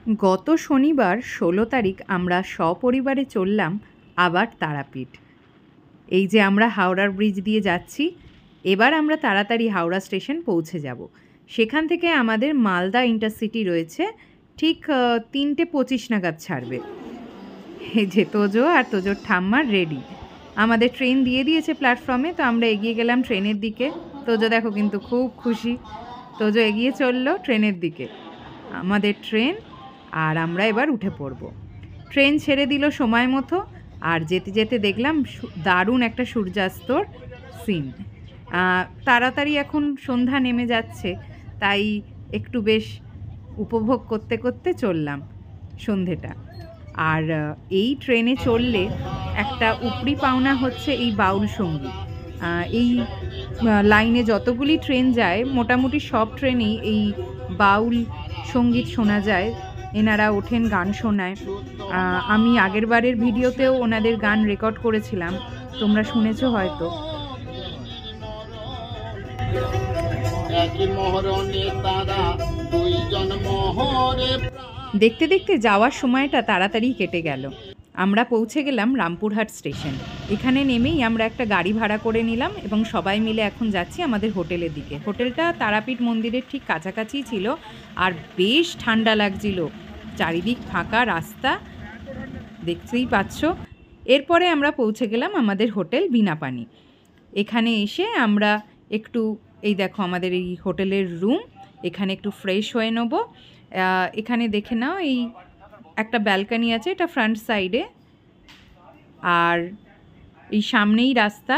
গত শনিবার ১৬ তারিখ আমরা সপরিবারে চললাম আবার তারাপীঠ। এই যে আমরা হাওড়ার ব্রিজ দিয়ে যাচ্ছি, এবার আমরা তাড়াতাড়ি হাওড়া স্টেশন পৌঁছে যাব। সেখান থেকে আমাদের মালদা ইন্টারসিটি রয়েছে, ঠিক ৩:২৫ নাগাদ ছাড়বে। এই যে তোজো আর তোজোর ঠাম্মার রেডি। আমাদের ট্রেন দিয়ে দিয়েছে প্ল্যাটফর্মে, তো আমরা এগিয়ে গেলাম ট্রেনের দিকে। তোজো দেখো কিন্তু খুব খুশি, তোজো এগিয়ে চললো ট্রেনের দিকে। আমাদের ট্রেন, আর আমরা এবার উঠে পড়ব। ট্রেন ছেড়ে দিল সময় মতো, আর যেতে যেতে দেখলাম দারুণ একটা সূর্যাস্তর সিন। তাড়াতাড়ি এখন সন্ধ্যা নেমে যাচ্ছে, তাই একটু বেশ উপভোগ করতে করতে চললাম সন্ধেটা। আর এই ট্রেনে চললে একটা উপরি পাওনা হচ্ছে এই বাউল সঙ্গীত। এই লাইনে যতগুলি ট্রেন যায় মোটামুটি সব ট্রেনেই এই বাউল সঙ্গীত শোনা যায়। এনারা ওঠেন, গান শোনায়। আমি আগের বারের ভিডিওতেও ওনাদের গান রেকর্ড করেছিলাম, তোমরা শুনেছো হয়তো। দেখতে দেখতে যাওয়ার সময়টা তাড়াতাড়ি কেটে গেল। আমরা পৌঁছে গেলাম রামপুরহাট স্টেশন। এখানে নেমেই আমরা একটা গাড়ি ভাড়া করে নিলাম এবং সবাই মিলে এখন যাচ্ছি আমাদের হোটেলের দিকে। হোটেলটা তারাপীঠ মন্দিরের ঠিক কাছাকাছিই ছিল, আর বেশ ঠান্ডা লাগছিল। চারিদিক ফাঁকা রাস্তা, দেখতেই পাচ্ছ। এরপরে আমরা পৌঁছে গেলাম আমাদের হোটেল বিনাপানি। এখানে এসে আমরা একটু, এই দেখো আমাদের এই হোটেলের রুম, এখানে একটু ফ্রেশ হয়ে নেবো। এখানে দেখে নাও, এই একটা ব্যালকনি আছে, এটা ফ্রন্ট সাইডে, আর এই সামনেই রাস্তা।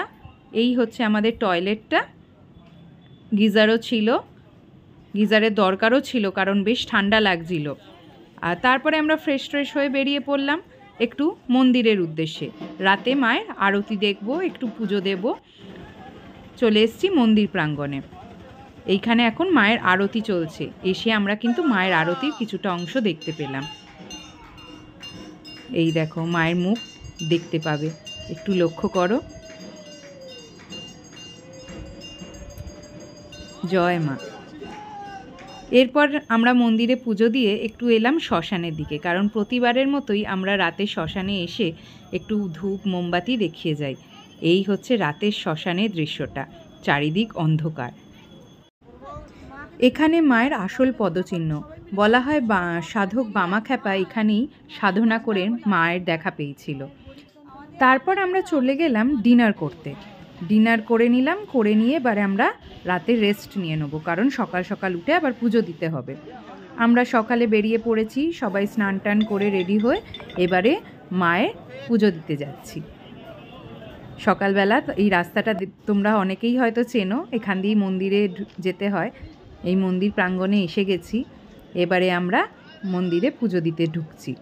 এই হচ্ছে আমাদের টয়লেটটা। গিজারও ছিল, গিজারের দরকারও ছিল কারণ বেশ ঠান্ডা লাগছিল। আর তারপরে আমরা ফ্রেশ হয়ে বেরিয়ে পড়লাম একটু মন্দিরের উদ্দেশ্যে। রাতে মায়ের আরতি দেখব, একটু পুজো দেব। চলে এসেছি মন্দির প্রাঙ্গণে। এইখানে এখন মায়ের আরতি চলছে। এসে আমরা কিন্তু মায়ের আরতির কিছুটা অংশ দেখতে পেলাম। এই দেখো মায়ের মুখ দেখতে পাবে, একটু লক্ষ্য করো। জয় মা। এরপর আমরা মন্দিরে পুজো দিয়ে একটু এলাম শ্মশানের দিকে, কারণ প্রতিবারের মতোই আমরা রাতে শ্মশানে এসে একটু ধূপ মোমবাতি দেখিয়ে যাই। এই হচ্ছে রাতের শ্মশানের দৃশ্যটা, চারিদিক অন্ধকার। এখানে মায়ের আসল পদচিহ্ন। বলা হয় সাধক বামাখ্যাপা এখানেই সাধনা করে মায়ের দেখা পেয়েছিল। তারপর আমরা চলে গেলাম ডিনার করতে। ডিনার করে নিলাম, করে নিয়ে এবারে আমরা রাতে রেস্ট নিয়ে নেবো, কারণ সকাল সকাল উঠে আবার পুজো দিতে হবে। আমরা সকালে বেরিয়ে পড়েছি, সবাই স্নান টান করে রেডি হয়ে এবারে মায়ের পুজো দিতে যাচ্ছি। সকালবেলা এই রাস্তাটা তোমরা অনেকেই হয়তো চেনো, এখান দিয়েই মন্দিরে যেতে হয়। এই মন্দির প্রাঙ্গণে এসে গেছি, এবারে আমরা মন্দিরে পুজো দিতে ঢুকছি।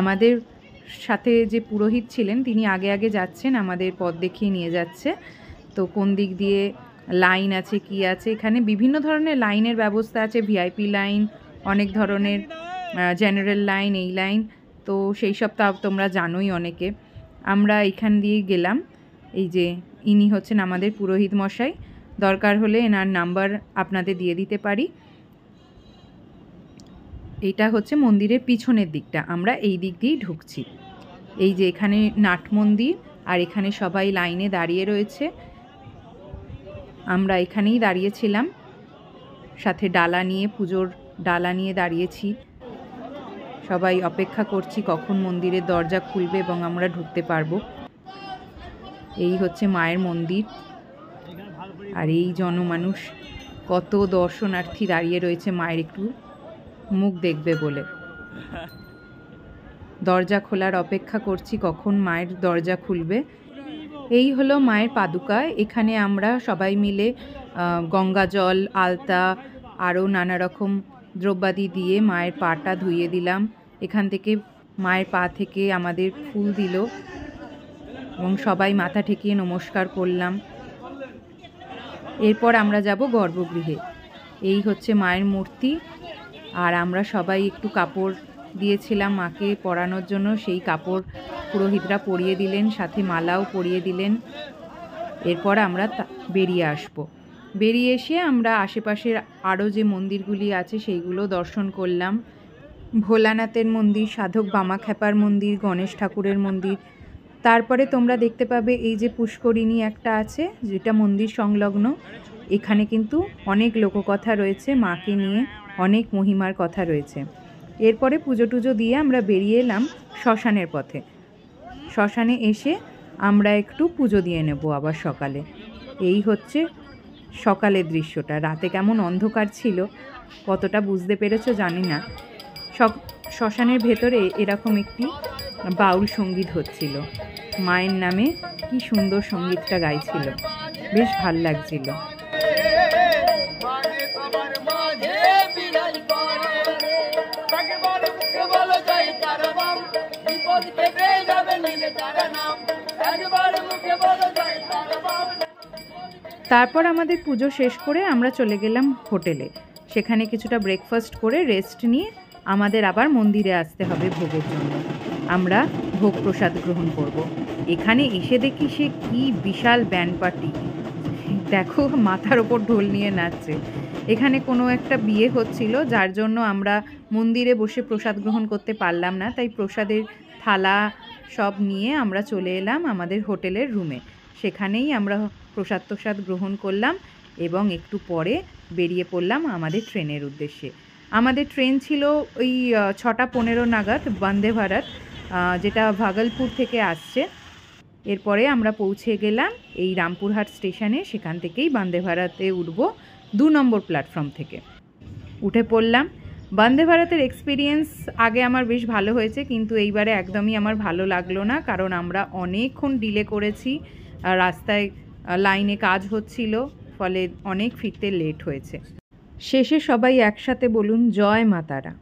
আমাদের সাথে যে পুরোহিত ছিলেন তিনি আগে আগে যাচ্ছেন, আমাদের পথ দেখিয়ে নিয়ে যাচ্ছে। তো কোন দিক দিয়ে লাইন আছে কি আছে, এখানে বিভিন্ন ধরনের লাইনের ব্যবস্থা আছে। ভিআইপি লাইন, অনেক ধরনের জেনারেল লাইন, এই লাইন, তো সেই সব তো তোমরা জানোই অনেকে। আমরা এখান দিয়ে গেলাম। এই যে ইনি হচ্ছেন আমাদের পুরোহিত মশাই, দরকার হলে এনার নাম্বার আপনাদের দিয়ে দিতে পারি। এটা হচ্ছে মন্দিরের পিছনের দিকটা, আমরা এই দিক দিয়েই ঢুকছি। এই যে এখানে নাট মন্দির, আর এখানে সবাই লাইনে দাঁড়িয়ে রয়েছে। আমরা এখানেই দাঁড়িয়েছিলাম, সাথে ডালা নিয়ে, পুজোর ডালা নিয়ে দাঁড়িয়েছি। সবাই অপেক্ষা করছি কখন মন্দিরের দরজা খুলবে এবং আমরা ঢুকতে পারবো। এই হচ্ছে মায়ের মন্দির, আর এই জনমানুষ, কত দর্শনার্থী দাঁড়িয়ে রয়েছে মায়ের একটু মুখ দেখবে বলে। দরজা খোলার অপেক্ষা করছি কখন মায়ের দরজা খুলবে। এই হলো মায়ের পাদুকা। এখানে আমরা সবাই মিলে গঙ্গা জল, আলতা, আরও নানা রকম দ্রব্যাদি দিয়ে মায়ের পাটা ধুইয়ে দিলাম। এখান থেকে মায়ের পা থেকে আমাদের ফুল দিল এবং সবাই মাথা ঠেকিয়ে নমস্কার করলাম। এরপর আমরা যাব গর্ভগৃহে। এই হচ্ছে মায়ের মূর্তি, আর আমরা সবাই একটু কাপড় দিয়েছিলাম মাকে পরানোর জন্য, সেই কাপড় পুরোহিতরা পরিয়ে দিলেন, সাথে মালাও পরিয়ে দিলেন। এরপর আমরা বেরিয়ে আসব। বেরিয়ে এসে আমরা আশেপাশের আরও যে মন্দিরগুলি আছে সেইগুলো দর্শন করলাম। ভোলানাথের মন্দির, সাধক বামাখ্যাপার মন্দির, গণেশ ঠাকুরের মন্দির। তারপরে তোমরা দেখতে পাবে এই যে পুষ্করিণী একটা আছে যেটা মন্দির সংলগ্ন, এখানে কিন্তু অনেক লোককথা রয়েছে, মাকে নিয়ে অনেক মহিমার কথা রয়েছে। এরপরে পুজো টুজো দিয়ে আমরা বেরিয়ে এলাম শ্মশানের পথে। শ্মশানে এসে আমরা একটু পুজো দিয়ে নেব আবার সকালে। এই হচ্ছে সকালের দৃশ্যটা। রাতে কেমন অন্ধকার ছিল কতটা বুঝতে পেরেছো জানি না। শ্মশানের ভেতরে এরকম একটি বাউল সঙ্গীত হচ্ছিল, মায়ের নামে কি সুন্দর সঙ্গীতটা গাইছিল, বেশ ভাল লাগছিল। তারপর আমাদের পুজো শেষ করে আমরা চলে গেলাম হোটেলে। সেখানে কিছুটা ব্রেকফাস্ট করে রেস্ট নিয়ে আমাদের আবার মন্দিরে আসতে হবে ভোগের জন্য। আমরা ভোগ প্রসাদ গ্রহণ করব। এখানে এসে দেখি সে কি বিশাল ব্যান্ড পার্টি, দেখো মাথার ওপর ঢোল নিয়ে নাচছে। এখানে কোনো একটা বিয়ে হচ্ছিল, যার জন্য আমরা মন্দিরে বসে প্রসাদ গ্রহণ করতে পারলাম না, তাই প্রসাদের থালা সব নিয়ে আমরা চলে এলাম আমাদের হোটেলের রুমে। সেখানেই আমরা প্রসাদ গ্রহণ করলাম এবং একটু পরে বেরিয়ে পড়লাম আমাদের ট্রেনের উদ্দেশ্যে। আমাদের ট্রেন ছিল ওই 6:15 নাগাদ, বন্দে ভারত, যেটা ভাগলপুর থেকে আসছে। এরপরে আমরা পৌঁছে গেলাম এই রামপুরহাট স্টেশনে। সেখান থেকেই বন্দে ভারতে উঠব 2 নম্বর প্ল্যাটফর্ম থেকে। উঠে পড়লাম। বন্দে ভারতের এক্সপিরিয়েন্স আগে আমার বেশ ভালো হয়েছে, কিন্তু এইবারে একদমই আমার ভালো লাগলো না, কারণ আমরা অনেকক্ষণ ডিলে করেছি। রাস্তায় লাইনে কাজ হচ্ছিল, ফলে অনেক ফিরতে লেট হয়েছে। শেষে সবাই একসাথে বলুন জয় মা তারা।